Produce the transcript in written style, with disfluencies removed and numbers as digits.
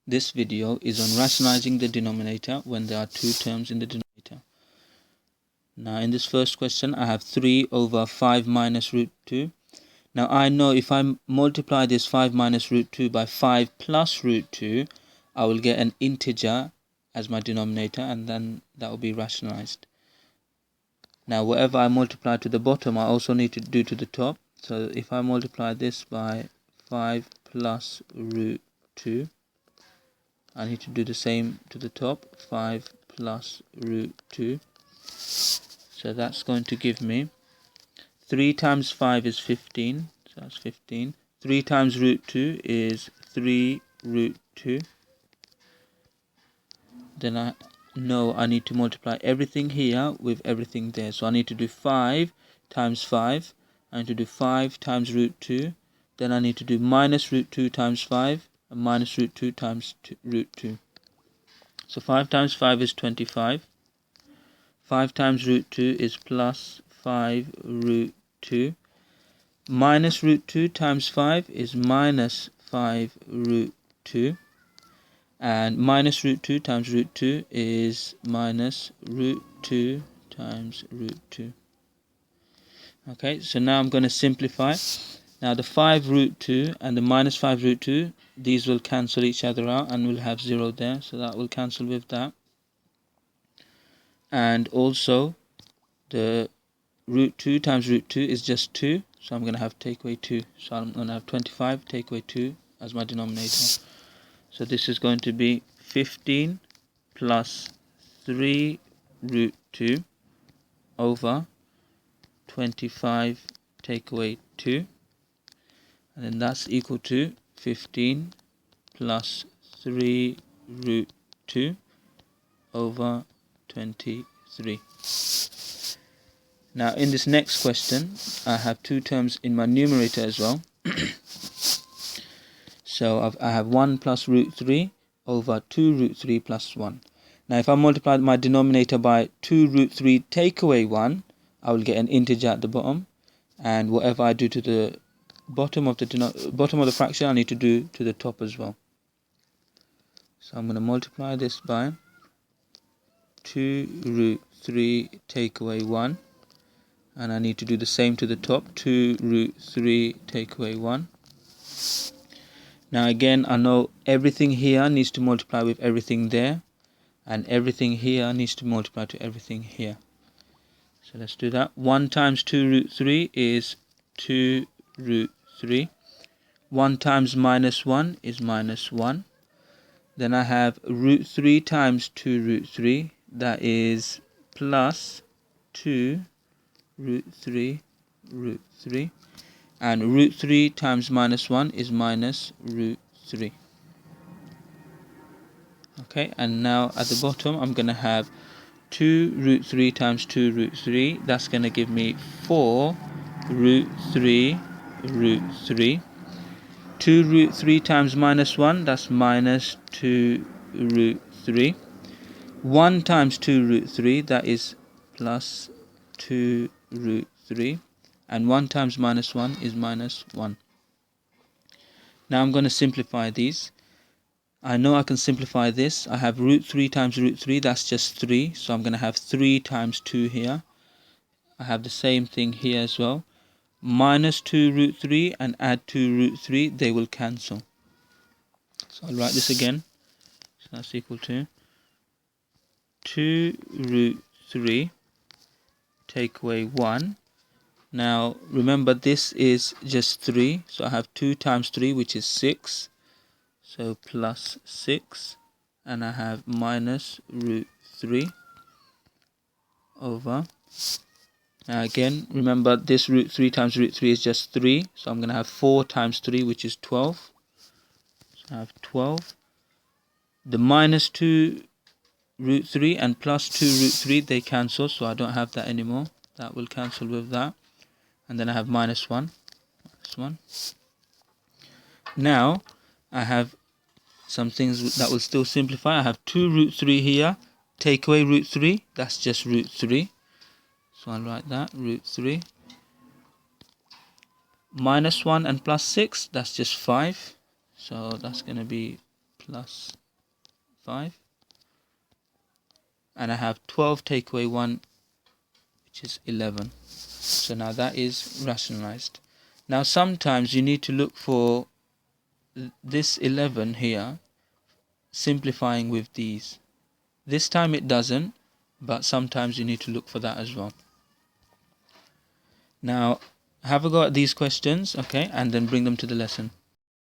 This video is on rationalizing the denominator when there are two terms in the denominator. Now in this first question I have 3 over 5 minus root 2. Now I know if I multiply this 5 minus root 2 by 5 plus root 2, I will get an integer as my denominator, and then that will be rationalized. Now whatever I multiply to the bottom I also need to do to the top. So if I multiply this by 5 plus root 2, I need to do the same to the top, 5 plus root 2. So that's going to give me 3 times 5 is 15, so that's 15. 3 times root 2 is 3 root 2. Then I know I need to multiply everything here with everything there. So I need to do 5 times 5. I need to do 5 times root 2. Then I need to do minus root 2 times 5. And minus root 2 times root 2. So 5 times 5 is 25. 5 times root 2 is plus 5 root 2. Minus root 2 times 5 is minus 5 root 2. And minus root 2 times root 2 is minus root 2 times root 2. Okay, so now I'm going to simplify. Now the 5 root 2 and the minus 5 root 2, these will cancel each other out and we'll have 0 there. So that will cancel with that. And also the root 2 times root 2 is just 2. So I'm going to have take away 2. So I'm going to have 25 take away 2 as my denominator. So this is going to be 15 plus 3 root 2 over 25 take away 2. And then that's equal to 15 plus 3 root 2 over 23. Now in this next question, I have two terms in my numerator as well. So I have 1 plus root 3 over 2 root 3 plus 1. Now if I multiply my denominator by 2 root 3 take away 1, I will get an integer at the bottom. And whatever I do to the bottom of the fraction, I need to do to the top as well. So I'm going to multiply this by 2 root 3 take away 1. And I need to do the same to the top, 2 root 3 take away 1. Now again, I know everything here needs to multiply with everything there, and everything here needs to multiply to everything here. So let's do that. 1 times 2 root 3 is 2 root 3. 1 times minus 1 is minus 1. Then I have root 3 times 2 root 3, that is plus 2 root 3 root 3. And root 3 times minus 1 is minus root 3. Okay, and now at the bottom I'm going to have 2 root 3 times 2 root 3. That's going to give me 4 root 3 root 3. 2 root 3 times minus 1, that's minus 2 root 3. 1 times 2 root 3, that is plus 2 root 3. And 1 times minus 1 is minus 1. Now I'm going to simplify these. I know I can simplify this. I have root 3 times root 3, that's just 3. So I'm going to have 3 times 2 here. I have the same thing here as well. Minus 2 root 3 and add 2 root 3, they will cancel. So I'll write this again. So that's equal to 2 root 3 take away 1. Now remember this is just 3, so I have 2 times 3 which is 6, so plus 6, and I have minus root 3 over, now again remember this root 3 times root 3 is just 3, so I'm going to have 4 times 3 which is 12, so I have 12. The minus 2 root 3 and plus 2 root 3, they cancel, so I don't have that anymore. That will cancel with that. And then I have minus 1. Now I have some things that will still simplify. I have 2 root 3 here. Take away root 3. That's just root 3. So I'll write that, root 3. Minus 1 and plus 6. That's just 5. So that's going to be plus 5. And I have 12 take away 1, which is 11. So now that is rationalized. Now sometimes you need to look for this 11 here, simplifying with these. This time it doesn't, but sometimes you need to look for that as well. Now have a go at these questions, okay, and then bring them to the lesson.